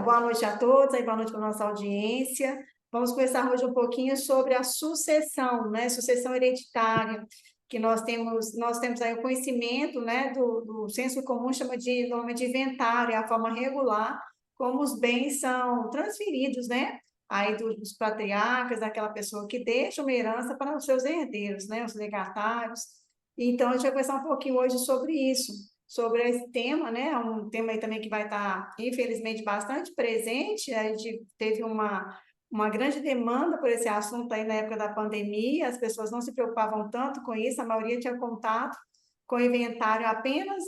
boa noite a todos, aí boa noite para a nossa audiência. Vamos conversar hoje um pouquinho sobre a sucessão, né? Sucessão hereditária, que nós temos aí o conhecimento, né, do senso comum, chama de nome de inventário, é a forma regular como os bens são transferidos, né? Aí dos patriarcas, daquela pessoa que deixa uma herança para os seus herdeiros, né? Os legatários. Então, a gente vai conversar um pouquinho hoje sobre isso, sobre esse tema, né? É um tema aí também que vai estar, infelizmente, bastante presente. A gente teve uma grande demanda por esse assunto aí na época da pandemia, as pessoas não se preocupavam tanto com isso, a maioria tinha contato com o inventário apenas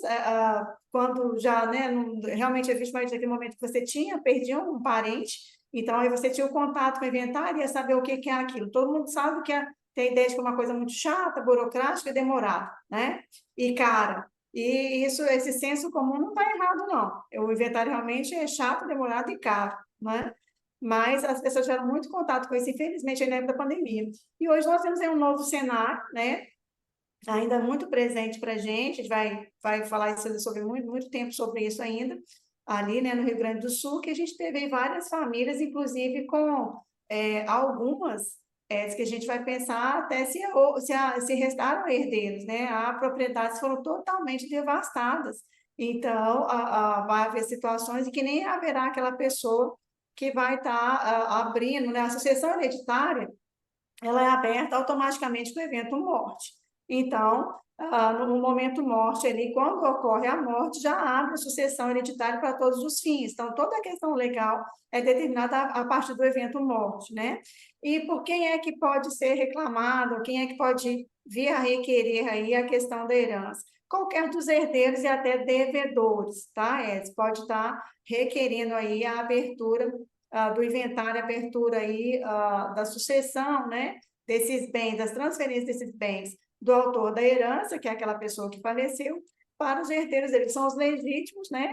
quando já, né, realmente existe mais naquele momento que você perdia um parente, então aí você tinha o contato com o inventário e ia saber o que que é aquilo. Todo mundo sabe que tem ideia de que é uma coisa muito chata, burocrática e demorada, né? E cara, e isso, esse senso comum não está errado, não. O inventário realmente é chato, demorado e caro, né? Mas as pessoas tiveram muito contato com isso, infelizmente, na época da pandemia. E hoje nós temos aí um novo cenário, né? Ainda muito presente para a gente vai falar isso sobre muito tempo sobre isso ainda, ali, né, no Rio Grande do Sul, que a gente teve várias famílias, inclusive com algumas que a gente vai pensar até se restaram herdeiros, né? Há propriedades que foram totalmente devastadas. Então, vai haver situações em que nem haverá aquela pessoa que vai estar abrindo, né? A sucessão hereditária, ela é aberta automaticamente com o evento morte. Então, no momento morte ali, quando ocorre a morte, já abre a sucessão hereditária para todos os fins. Então, toda a questão legal é determinada a partir do evento morte, né? E por quem é que pode ser reclamado, quem é que pode vir a requerer aí a questão da herança? Qualquer dos herdeiros e até devedores, tá? Eles pode estar requerendo aí a abertura do inventário, abertura aí da sucessão, né? Desses bens, das transferências desses bens do autor da herança, que é aquela pessoa que faleceu, para os herdeiros dele, que são os legítimos, né?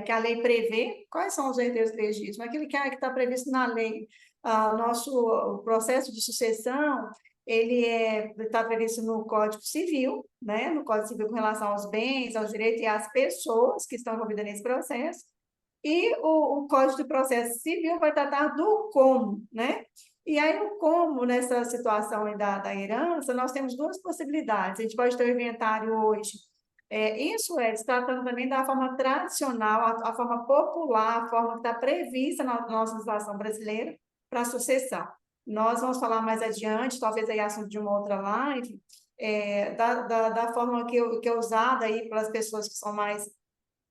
Que a lei prevê. Quais são os herdeiros legítimos? Aquele que está previsto na lei. Nosso o processo de sucessão, ele está previsto no Código Civil, né? No Código Civil com relação aos bens, aos direitos e às pessoas que estão envolvidas nesse processo. E o Código de Processo Civil vai tratar do como, né? E aí, o como, nessa situação da herança, nós temos duas possibilidades. A gente pode ter o inventário hoje. Isso se tratando também da forma tradicional, a forma popular, a forma que está prevista na nossa legislação brasileira para a sucessão. Nós vamos falar mais adiante, talvez aí assunto de uma outra live, da forma que é usada aí pelas pessoas que são mais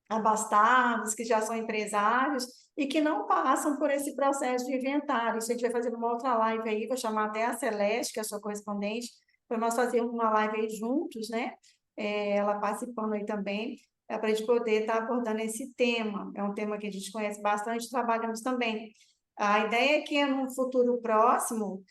abastados, que já são empresários e que não passam por esse processo de inventário. Isso a gente vai fazer numa outra live aí, vou chamar até a Celeste, que é a sua correspondente, para nós fazermos uma live aí juntos, né? Ela participando aí também, para a gente poder estar abordando esse tema. É um tema que a gente conhece bastante, trabalhamos também. A ideia é que no futuro próximo,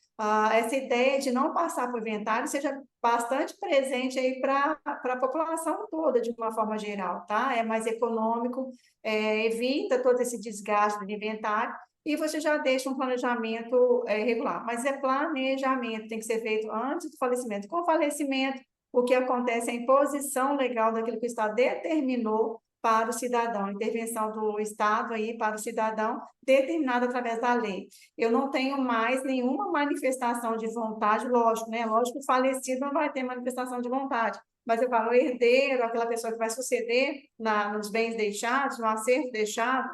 essa ideia de não passar por inventário seja bastante presente aí para a população toda, de uma forma geral, tá? É mais econômico, evita todo esse desgaste do inventário e você já deixa um planejamento regular. Mas é planejamento, tem que ser feito antes do falecimento. Com o falecimento, o que acontece é a imposição legal daquilo que o Estado determinou para o cidadão, intervenção do Estado aí para o cidadão, determinada através da lei. Eu não tenho mais nenhuma manifestação de vontade, lógico, né? Lógico que o falecido não vai ter manifestação de vontade, mas eu falo, o herdeiro, aquela pessoa que vai suceder nos bens deixados, no acerto deixado,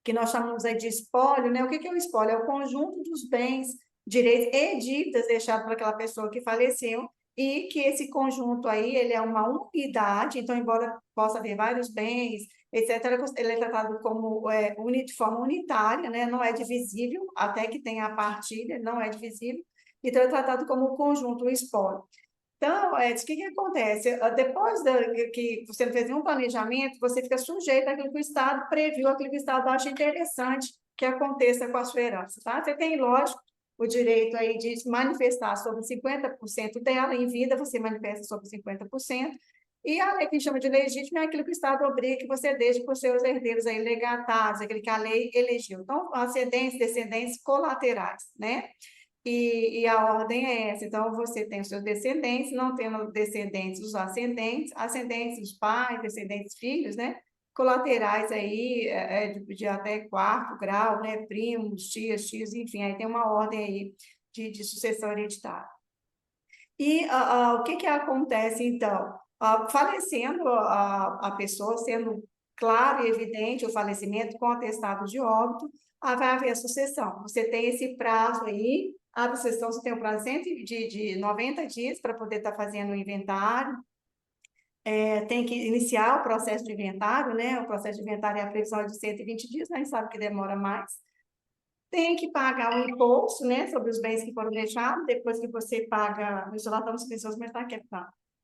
que nós chamamos aí de espólio, né? O que é o espólio? É o conjunto dos bens, direitos e dívidas deixados por aquela pessoa que faleceu, e que esse conjunto aí, ele é uma unidade, então, embora possa haver vários bens, etc., ele é tratado como de forma unitária, né? Não é divisível, até que tenha a partilha, não é divisível, então é tratado como um conjunto, um espólio. Então, Edson, o que acontece? Depois que você não fez nenhum planejamento, você fica sujeito àquilo que o Estado previu, àquilo que o Estado acha interessante que aconteça com a sua herança, tá? Você tem, lógico, o direito aí de se manifestar sobre 50% dela, em vida você manifesta sobre 50%, e a lei que chama de legítimo é aquilo que o Estado obriga que você deixe para os seus herdeiros aí legatários, aquele que a lei elegeu. Então, ascendentes, descendentes colaterais, né? E a ordem é essa. Então, você tem os seus descendentes, não tendo descendentes, os ascendentes, ascendentes, os pais, descendentes, filhos, né? colaterais aí de até quarto grau, né? Primos, tias, tios, enfim, aí tem uma ordem aí de sucessão hereditária. E o que acontece, então? Falecendo a pessoa, sendo claro e evidente o falecimento com atestado de óbito, vai haver a sucessão. Você tem esse prazo aí, a sucessão você tem o prazo de 90 dias para poder estar fazendo o inventário, tem que iniciar o processo de inventário, né? O processo de inventário é a previsão de 120 dias, mas a gente sabe que demora mais. Tem que pagar o imposto, né, sobre os bens que foram deixados, depois que você paga, isso lá estamos pessoas, mas está quieto.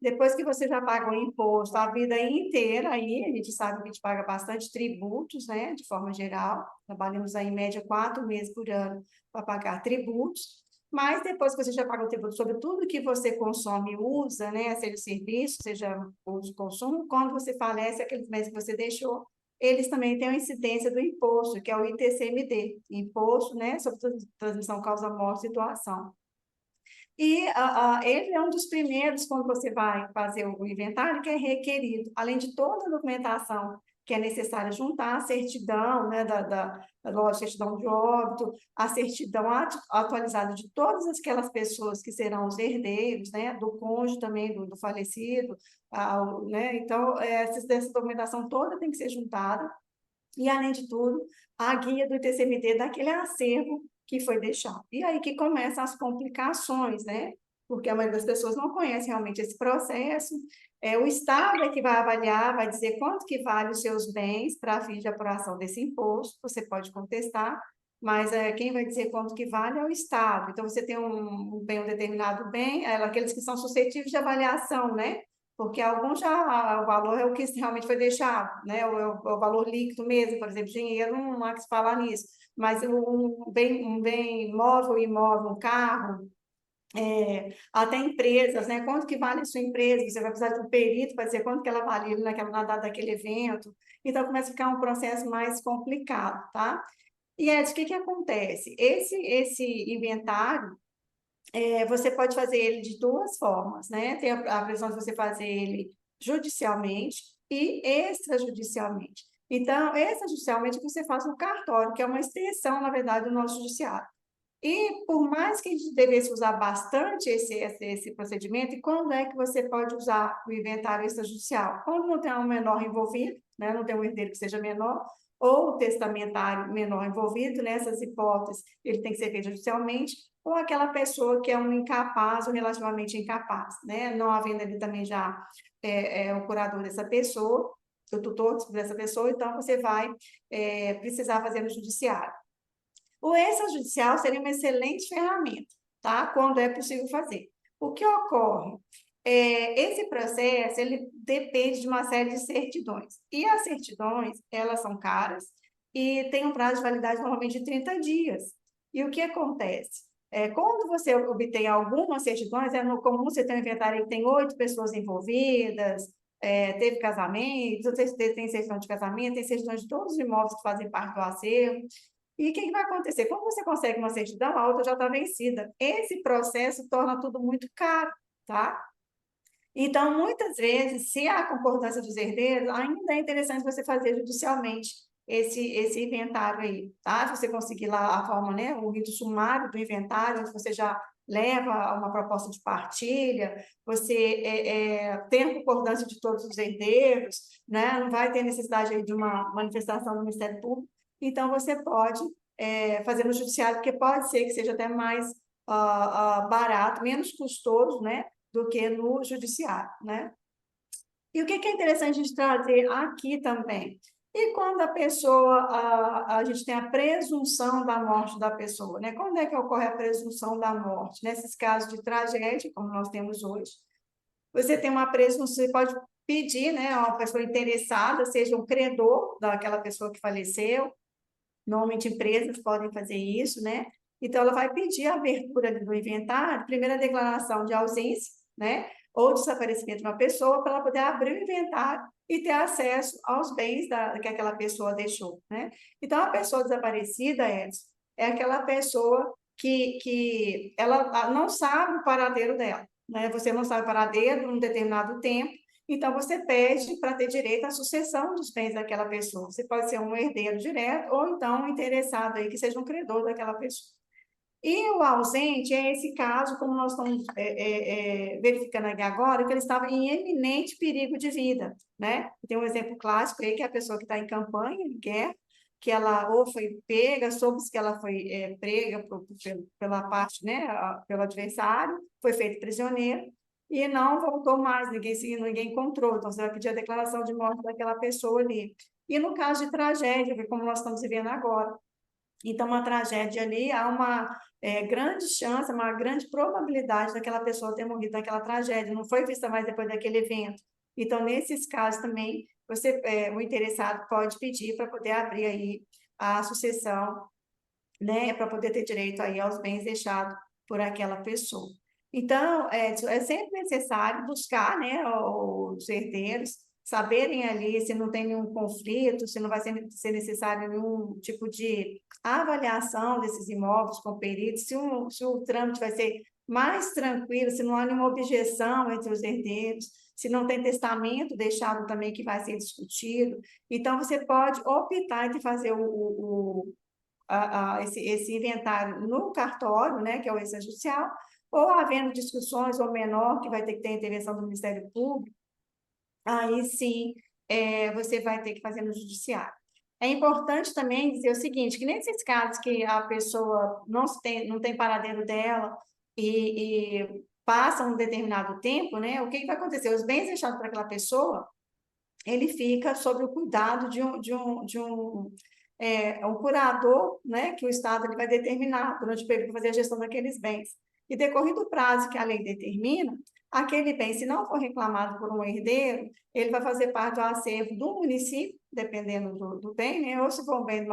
Depois que você já paga o imposto a vida inteira, aí a gente sabe que a gente paga bastante tributos, né, de forma geral, trabalhamos aí em média 4 meses por ano para pagar tributos, mas depois que você já paga o tributo sobre tudo que você consome e usa, né, seja serviço, seja uso consumo, quando você falece, aqueles bens que você deixou, eles também têm a incidência do imposto, que é o ITCMD, Imposto, né, sobre transmissão, causa, morte e doação. E ele é um dos primeiros, quando você vai fazer o inventário, que é requerido, além de toda a documentação que é necessária juntar, a certidão, né, lógico, certidão de óbito, a certidão atualizada de todas aquelas pessoas que serão os herdeiros, né, do cônjuge também, do falecido, né, então, essa documentação toda tem que ser juntada, e, além de tudo, a guia do ITCMD daquele acervo que foi deixado. E aí que começam as complicações, né? Porque a maioria das pessoas não conhece realmente esse processo. O Estado é que vai avaliar, vai dizer quanto que vale os seus bens para fim de apuração desse imposto, você pode contestar, mas quem vai dizer quanto que vale é o Estado. Então, você tem um determinado bem, aqueles que são suscetíveis de avaliação, né? Porque alguns já, o valor é o que realmente foi deixado, né? O valor líquido mesmo, por exemplo, dinheiro, não há que se falar nisso, mas um bem móvel, imóvel, um carro, até empresas, né? Quanto que vale a sua empresa? Você vai precisar de um perito para dizer quanto que ela vale na data daquele evento. Então, começa a ficar um processo mais complicado, tá? E, Ed, o que acontece? Esse inventário, você pode fazer ele de duas formas, né? Tem a previsão de você fazer ele judicialmente e extrajudicialmente. Então, extrajudicialmente você faz no cartório, que é uma extensão, na verdade, do nosso judiciário. E por mais que a gente devesse usar bastante esse procedimento, e quando é que você pode usar o inventário extrajudicial? Quando não tem um menor envolvido, né? Não tem um herdeiro que seja menor, ou o testamentário menor envolvido, nessas hipóteses, ele tem que ser feito judicialmente, ou aquela pessoa que é um incapaz ou relativamente incapaz, né? Não havendo ali também já o curador dessa pessoa, o tutor dessa pessoa, então você vai precisar fazer no judiciário. O extrajudicial seria uma excelente ferramenta, tá? Quando é possível fazer. O que ocorre? Esse processo, ele depende de uma série de certidões. E as certidões, elas são caras e têm um prazo de validade normalmente de 30 dias. E o que acontece? Quando você obtém algumas certidões, é no comum você ter um inventário que tem 8 pessoas envolvidas, teve casamento, tem certidão de casamento, tem certidão de todos os imóveis que fazem parte do acervo. E o que vai acontecer? Quando você consegue uma certidão, a outra já está vencida. Esse processo torna tudo muito caro, tá? Então, muitas vezes, se há concordância dos herdeiros, ainda é interessante você fazer judicialmente esse inventário aí, tá? Se você conseguir lá a forma, né, o rito sumário do inventário, onde você já leva uma proposta de partilha, você tem a concordância de todos os herdeiros, né? Não vai ter necessidade aí de uma manifestação do Ministério Público, então você pode fazer no judiciário, porque pode ser que seja até mais barato, menos custoso, né? Do que no judiciário, né? E o que é interessante a gente trazer aqui também? E quando a pessoa, a gente tem a presunção da morte da pessoa, né? Quando é que ocorre a presunção da morte? Nesses casos de tragédia, como nós temos hoje, você tem uma presunção, você pode pedir, né, a uma pessoa interessada, seja um credor daquela pessoa que faleceu, normalmente empresas podem fazer isso, né? Então, ela vai pedir a abertura do inventário, primeira declaração de ausência, né? Ou desaparecimento de uma pessoa, para ela poder abrir o inventário e ter acesso aos bens que aquela pessoa deixou, né? Então, a pessoa desaparecida, Edson, é aquela pessoa que ela não sabe o paradeiro dela, né? Você não sabe o paradeiro num determinado tempo, Então, você pede para ter direito à sucessão dos bens daquela pessoa. Você pode ser um herdeiro direto ou então um interessado aí que seja um credor daquela pessoa. E o ausente é esse caso, como nós estamos verificando aqui agora, que ele estava em eminente perigo de vida, né? Tem um exemplo clássico aí, que é a pessoa que está em campanha, em guerra, que ela ou foi pega, soube-se que ela foi prega pela parte, né, pelo adversário, foi feito prisioneiro, e não voltou mais, ninguém encontrou, então você vai pedir a declaração de morte daquela pessoa ali. E no caso de tragédia, que é como nós estamos vivendo agora, então, uma tragédia ali, há uma grande chance, uma grande probabilidade daquela pessoa ter morrido naquela tragédia, não foi vista mais depois daquele evento. Então, nesses casos também, o interessado pode pedir para poder abrir aí a sucessão, né, para poder ter direito aí aos bens deixados por aquela pessoa. Então, é sempre necessário buscar, né, os herdeiros, saberem ali se não tem nenhum conflito, se não vai ser necessário nenhum tipo de avaliação desses imóveis com peritos, se o trâmite vai ser mais tranquilo, se não há nenhuma objeção entre os herdeiros, se não tem testamento deixado também que vai ser discutido. Então, você pode optar entre fazer esse inventário no cartório, né, que é o extrajudicial, ou havendo discussões ou menor, que vai ter que ter a intervenção do Ministério Público, aí sim você vai ter que fazer no judiciário. É importante também dizer o seguinte, que nesses casos que a pessoa não tem paradeiro dela e passa um determinado tempo, né, o que vai acontecer? Os bens deixados para aquela pessoa, ele fica sob o cuidado de um curador, né, que o Estado ele vai determinar durante o período para fazer a gestão daqueles bens. E decorrido o prazo que a lei determina, aquele bem, se não for reclamado por um herdeiro, ele vai fazer parte do acervo do município, dependendo do bem, né, ou se for um bem de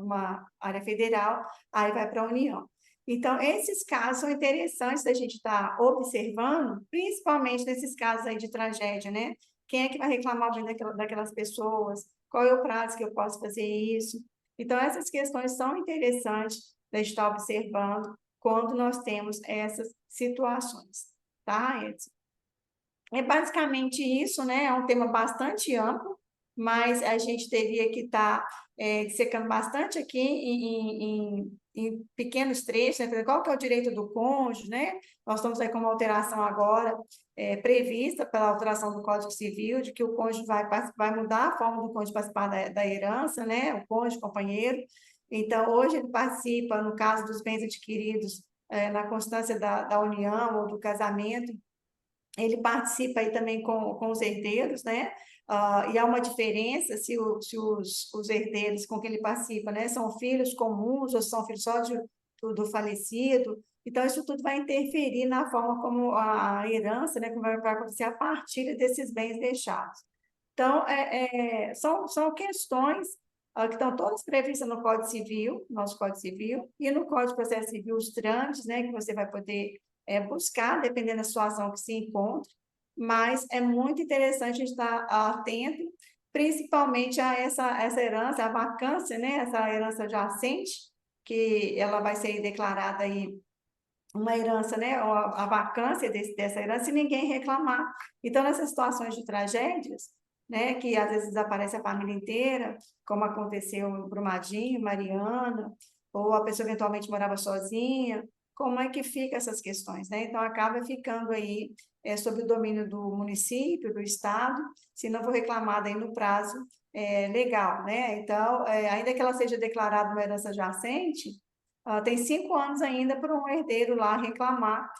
uma área federal, aí vai para a União. Então, esses casos são interessantes da gente estar observando, principalmente nesses casos aí de tragédia, né? Quem é que vai reclamar bem daquelas pessoas? Qual é o prazo que eu posso fazer isso? Então, essas questões são interessantes da gente estar observando quando nós temos essas situações, tá, Edson? É basicamente isso, né? É um tema bastante amplo, mas a gente teria que estar dissecando bastante aqui em pequenos trechos, né? Qual que é o direito do cônjuge, né? Nós estamos aí com uma alteração agora prevista pela alteração do Código Civil, de que o cônjuge vai mudar a forma do cônjuge participar da herança, né? O cônjuge, companheiro. Então, hoje ele participa, no caso dos bens adquiridos, na constância da união ou do casamento, ele participa aí também com os herdeiros, né? E há uma diferença se os herdeiros com que ele participa, né, são filhos comuns ou são filhos só do falecido. Então, isso tudo vai interferir na forma como a herança, né, como vai acontecer a partilha desses bens deixados. Então, são questões que estão todas previstas no Código Civil, nosso Código Civil, e no Código de Processo Civil, os trâmites, né, que você vai poder buscar, dependendo da situação que se encontre, mas é muito interessante a gente estar atento, principalmente a essa herança, a vacância, né, essa herança adjacente, que ela vai ser declarada aí uma herança, né, a vacância dessa herança, e ninguém reclamar. Então, nessas situações de tragédias, né, que às vezes desaparece a família inteira, como aconteceu em Brumadinho, Mariana, ou a pessoa eventualmente morava sozinha, como é que fica essas questões, né? Então, acaba ficando aí sob o domínio do município, do estado, se não for reclamada aí no prazo legal, né? Então, ainda que ela seja declarada uma herança adjacente, tem 5 anos ainda para um herdeiro lá reclamar